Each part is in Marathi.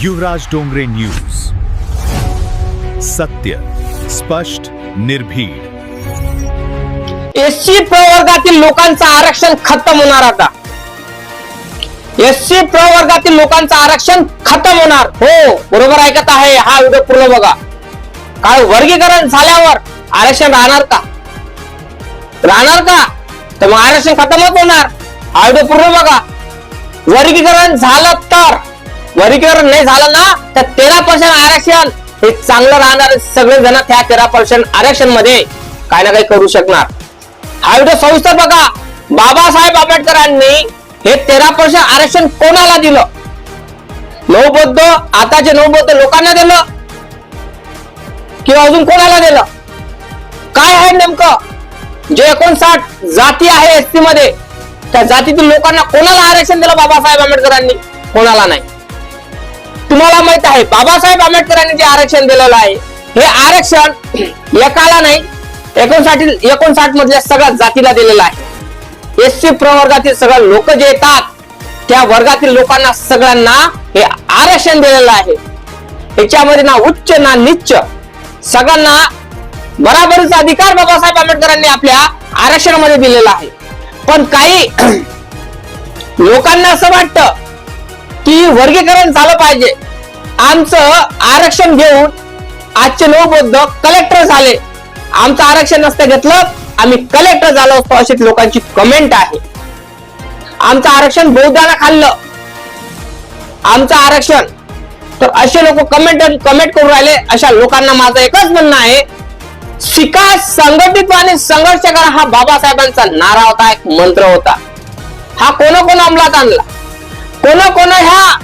युवराज डोंगरे न्यूज, सत्य, स्पष्ट, निर्भीड. एससी प्रवर्गातील लोकांचं आरक्षण खतम होणार. आता एससी प्रवर्गातील लोकांचं आरक्षण खतम होणार. हो, बरोबर ऐकत आहे. हा व्हिडिओ पूर्ण बघा. काय वर्गीकरण झाल्यावर आरक्षण राहणार का? राहणार का? तर मग आरक्षण खतमच होणार. हा व्हिडिओ पूर्ण बघा. वर्गीकरण झालं तर, वर्गीकरण नाही झालं ना तर 13% आरक्षण हे चांगलं राहणार. सगळे जण त्या 13% आरक्षण मध्ये काय ना काही करू शकणार. हा व्हिडिओ सविस्तर बघा. बाबासाहेब आंबेडकरांनी हे 13% आरक्षण कोणाला दिलं? नवबौद्ध, आताचे नवबौद्ध लोकांना दिलं किंवा अजून कोणाला दिलं? काय आहे नेमकं? जे 59 जाती आहे एसटी मध्ये, त्या जातीतील लोकांना कोणाला आरक्षण दिलं बाबासाहेब आंबेडकरांनी? कोणाला नाही. तुम्हाला माहित आहे बाबासाहेब आंबेडकरांनी जे आरक्षण दिलेलं आहे हे आरक्षण एकाला नाही, 59 मधल्या सगळ्या जातीला दिलेलं आहे. एससी प्रवर्गातील सगळे लोक जे येतात त्या वर्गातील लोकांना सगळ्यांना हे आरक्षण दिलेलं आहे. याच्यामध्ये ना उच्च ना नीच, सगळ्यांना बराबरीचा अधिकार बाबासाहेब आंबेडकरांनी आपल्या आरक्षणामध्ये दिलेला आहे. पण काही लोकांना असं वाटतं की वर्गीकरण झालं पाहिजे. आमचं आरक्षण घेऊन आजचे नवबौद्ध कलेक्टर झाले, आमचं आरक्षण नसतं घेतलं आम्ही कलेक्टर झालो असतो, अशी लोकांची कमेंट आहे. आमचं आरक्षण बौद्धांना खाल्लं, आमचं आरक्षण. तर असे लोक कमेंट करून राहिले. अशा लोकांना माझं एकच म्हणणं आहे, शिका, संघटित आणि संघर्ष करा हा बाबासाहेबांचा नारा होता, एक मंत्र होता. हा कोण अंमलात आणला? कोण ह्या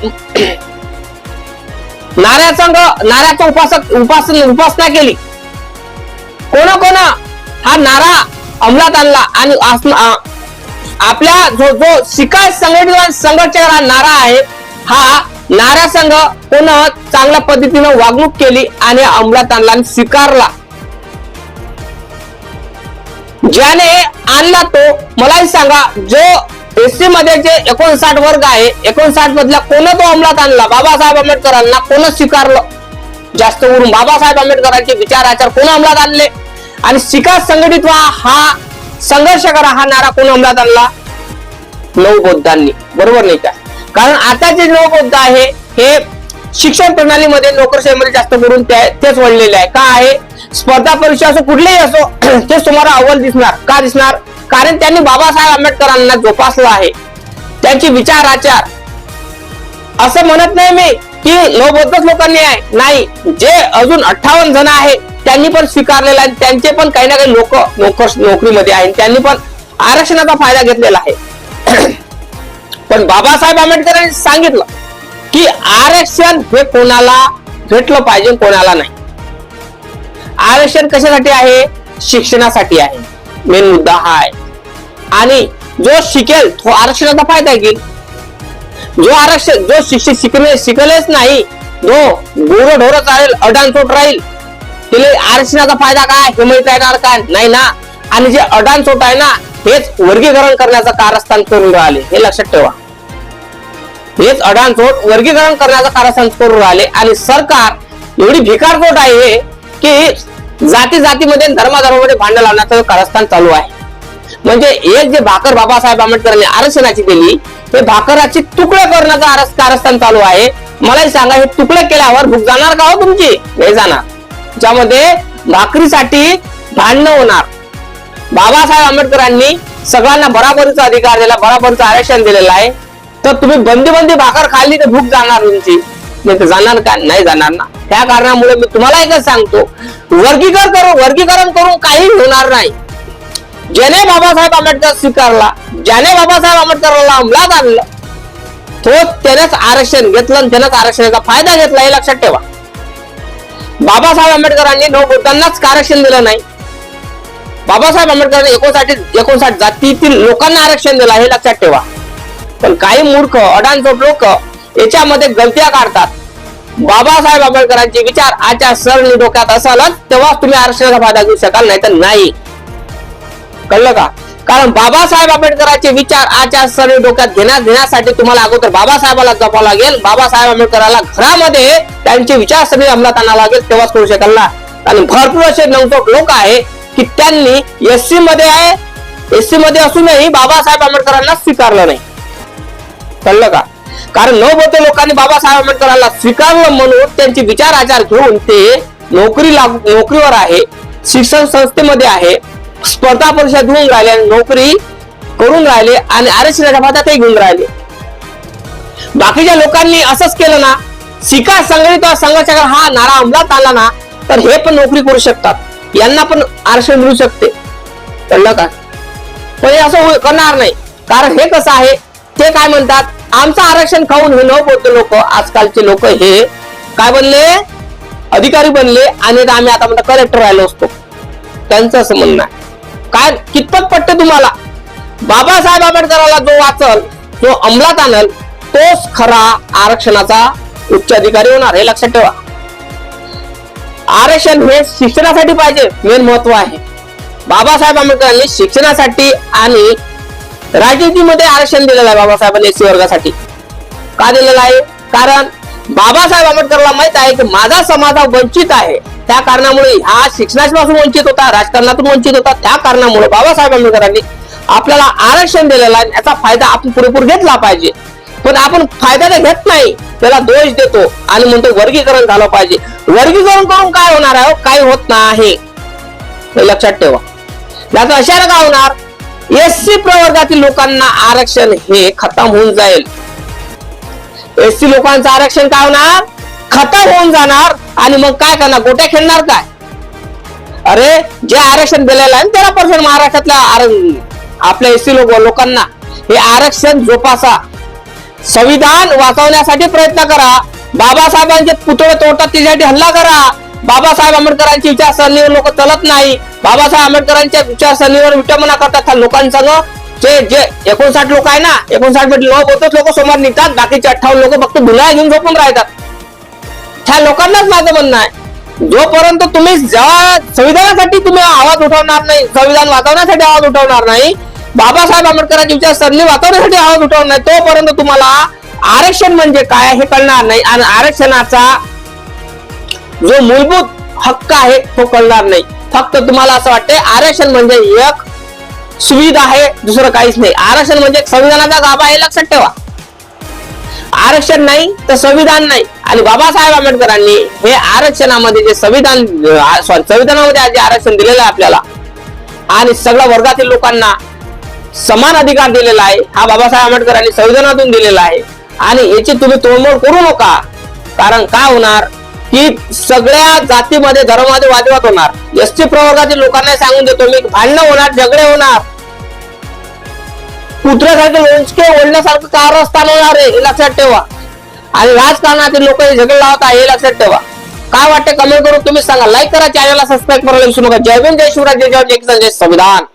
नाऱ्याचा उपासना केली? कोण हा नारा अंमलात आणला? आणि आपल्या जो शिका, संघटित आणि संघर्ष करा नारा आहे, हा नाऱ्या संघ कोण चांगल्या पद्धतीने वागणूक केली आणि अंमलात आणला आणि स्वीकारला. ज्याने आणला तो मलाही सांगा. जो एससी मध्ये जे 59 वर्ग आहे, 59 मधला कोण तो अंमलात आणला? बाबासाहेब आंबेडकरांना कोण स्वीकारलं? जास्त करून बाबासाहेब आंबेडकरांचे विचार आचार कोण अंमलात आणले? आणि शिका, संघटित व्हा हा संघर्ष करा हा नारा कोण अंमलात आणला? नवबौद्धांनी. बरोबर नाही का? कारण आता जे नवबौद्ध आहे हे शिक्षण प्रणालीमध्ये, नोकरशाहीमध्ये जास्त करून तेच वळलेले आहे. का आहे? स्पर्धा परीक्षा असो, कुठलेही असो, ते तुम्हाला अव्वल दिसणार. का दिसणार? कारण त्यांनी बाबासाहेब आंबेडकरांना जोपासलं आहे, त्यांचे विचार आचार. असं म्हणत नाही मी की नवबौद्धच लोकांनी आहे, नाही. जे अजून 58 जण आहे त्यांनी पण स्वीकारलेला आहे. त्यांचे पण काही ना काही लोक नोकरीमध्ये आहेत, त्यांनी पण आरक्षणाचा फायदा घेतलेला आहे. पण बाबासाहेब आंबेडकरांनी सांगितलं की आरक्षण हे कोणाला भेटलं पाहिजे, कोणाला नाही. आरक्षण कशासाठी आहे? शिक्षणासाठी आहे. मेन मुद्दा हा आहे. आणि जो शिकेल तो आरक्षणाचा फायदा घेईल. जो शिकलेच नाही, जो गोरढोर चालेल, अडाणचोट राहील, तिला आरक्षणाचा फायदा काय हे माहित राहणार का? नाही ना. आणि जे अडाणचोट आहे ना, हेच वर्गीकरण करण्याचं कारस्थान करून राहिले. हे लक्षात ठेवा. हेच अडाणचोट वर्गीकरण करण्याचं कारस्थान करून राहिले. आणि सरकार एवढी भिकारचोट आहे की जातीमध्ये धर्मामध्ये भांडण लावण्याचं कारस्थान चालू आहे. म्हणजे एक जे भाकर बाबासाहेब आंबेडकरांनी आरक्षणाची दिली, ते भाकराची तुकडे करण्याचं कारस्थान चालू आहे. मलाही सांगा, हे तुकडे केल्यावर भूक जाणार का हो तुमची? नाही जाणार. ज्यामध्ये भाकरीसाठी भांडणं होणार. बाबासाहेब आंबेडकरांनी सगळ्यांना बराबरीचा अधिकार दिला, बराबरीचं आरक्षण दिलेलं आहे. तर तुम्ही बंदी भाकर खाल्ली तर भूक जाणार तुमची? नाही तर जाणार का? नाही जाणार ना. त्या कारणामुळे मी तुम्हाला एकच सांगतो, वर्गीकरण करून काही होणार नाही. ज्याने बाबासाहेब आंबेडकर स्वीकारला, ज्याने बाबासाहेब आंबेडकरांना अंमलात आणलं, त्यानेच आरक्षण घेतलं आणि त्यानेच आरक्षणाचा फायदा घेतला. हे लक्षात ठेवा. बाबासाहेब आंबेडकरांनी नवबौद्धांनाच आरक्षण दिलं नाही. बाबासाहेब आंबेडकरांनी 59 जातीतील लोकांना आरक्षण दिलं. हे लक्षात ठेवा. पण काही मूर्ख अडाणचोट लोक याच्यामध्ये गलत्या काढतात. बाबासाहेब आंबेडकरांचे विचार आचार सरणी डोक्यात असालच तेव्हाच तुम्ही आरक्षणाचा फायदा घेऊ शकाल, नाही तर नाही. कळलं का? कारण बाबासाहेब आंबेडकरांचे विचार आचारसरणी डोक्यात घेण्यासाठी तुम्हाला अगोदर बाबासाहेबाला जपावं लागेल. बाबासाहेब आंबेडकरांना घरामध्ये त्यांची विचारसरणी अंमलात आणावं लागेल, तेव्हाच करू शकाल ना. आणि भरपूर असे नवतोक लोक आहे की त्यांनी एससी मध्ये असूनही बाबासाहेब आंबेडकरांना स्वीकारलं नाही. कळलं का? कारण नवबोधे लोकांनी बाबासाहेब आंबेडकरांना स्वीकारलं म्हणून त्यांचे विचार आचार घेऊन ते नोकरीवर आहे, शिक्षण संस्थेमध्ये आहे, स्पर्धा परीक्षा देऊन राहिले, नोकरी करून राहिले आणि आरक्षणाच्या पदातही घेऊन राहिले. बाकीच्या लोकांनी असंच केलं ना, शिका संघटित संघर्षाचा हा नारा अंमलात आला ना, तर हे पण नोकरी करू शकतात, यांना पण आरक्षण मिळू शकते. कळलं का? पण हे असं करणार नाही. कारण हे कसं आहे, ते काय म्हणतात, आमचं आरक्षण खाऊन हे नवबोधे लोक, आजकालचे लोक हे काय बनले, अधिकारी बनले आणि आम्ही आता म्हणतात कलेक्टर राहिलो असतो. त्यांचं असं म्हणणं आहे. काय कितपत पटते तुम्हाला? बाबासाहेब आंबेडकरांना जो वाचल, जो अंमलात आणल, तोच खरा आरक्षणाचा उच्च अधिकारी होणार, हे लक्षात ठेवा. आरक्षण हे शिक्षणासाठी पाहिजे, मेन महत्व आहे. बाबासाहेब आंबेडकरांनी शिक्षणासाठी आणि राजनीतीमध्ये आरक्षण दिलेलं आहे बाबासाहेबांनी एससी वर्गासाठी. का दिलेलं आहे? कारण बाबासाहेब आंबेडकरला माहित आहे की माझा समाज वंचित आहे, त्या कारणामुळे हा शिक्षणापासून वंचित होता, राजकारणातून वंचित होता. त्या कारणामुळे बाबासाहेब आंबेडकरांनी आपल्याला आरक्षण दिलेलं आहे. याचा फायदा आपण पुरेपूर घेतला पाहिजे. पण आपण फायदा तर घेत नाही, त्याला दोष देतो आणि म्हणतो वर्गीकरण झालं पाहिजे. वर्गीकरण करून काय होणार आहे? काही होत नाही, हे लक्षात ठेवा. याचा अशाला काय होणार, एससी प्रवर्गातील लोकांना आरक्षण हे खतम होऊन जाईल. एससी लोकांचं आरक्षण काय होणार, खतम होऊन जाणार. आणि मग काय करणार, गोट्या खेळणार काय? अरे जे आरक्षण दिलेलं आहे त्याला पर्सेंट महाराष्ट्रातल्या आपल्या एससी लोकांना हे आरक्षण जोपासा, संविधान वाचवण्यासाठी प्रयत्न करा. बाबासाहेबांचे पुतळे तोडतात त्यासाठी हल्ला करा. बाबासाहेब आंबेडकरांची विचारसरणीवर लोक चलत नाही. बाबासाहेब आंबेडकरांच्या विचारसरणीवर विटंबना करतात लोकांसंग. जे 59 लोक आहे ना, 59 लोक समोर निघतात, बाकीचे 58 लोक फक्त धुला घेऊन झोपून राहतात. ह्या लोकांनाच माझं म्हणणं आहे, जोपर्यंत तुम्ही जेव्हा संविधानासाठी तुम्ही आवाज उठवणार नाही, संविधान वाचवण्यासाठी आवाज उठवणार नाही, बाबासाहेब आंबेडकरांची विचारसरणी वाचवण्यासाठी आवाज उठवणार नाही, तोपर्यंत तुम्हाला आरक्षण म्हणजे काय हे कळणार नाही. आणि आरक्षणाचा जो मूलभूत हक्क आहे तो कळणार नाही. फक्त तुम्हाला असं वाटतंय आरक्षण म्हणजे एक सुविधा आहे, दुसरं काहीच नाही. आरक्षण म्हणजे संविधानाचा गाभा आहे, लक्षात ठेवा. आरक्षण नाही तर संविधान नाही. आणि बाबासाहेब आंबेडकरांनी हे आरक्षणामध्ये जे संविधानामध्ये जे आरक्षण दिलेलं आहे आपल्याला आणि सगळ्या वर्गातील लोकांना समान अधिकार दिलेला आहे, हा बाबासाहेब आंबेडकरांनी संविधानातून दिलेला आहे. आणि याची तुम्ही तोडमोड करू नका. कारण काय होणार की सगळ्या जातीमध्ये धर्मामध्ये वादविवाद होणार. एसटी प्रवर्गातील लोकांना सांगून देतो मी, भांडणं होणार, झगडे होणार, कुत्र्यासारखे लोणचे ओढण्यासारखं कारस्थान होणार आहे, हे लक्षात ठेवा. आणि राजकारणातील लोक हे झगडे लावत आहे, हे लक्षात ठेवा. काय वाटते कमेंट करून तुम्ही सांगा. लाईक करा, चॅनलला सबस्क्राईब करायला विसरू नका. जय भीम, जय शिवराज, जय जवान, जय किसान, जय संविधान.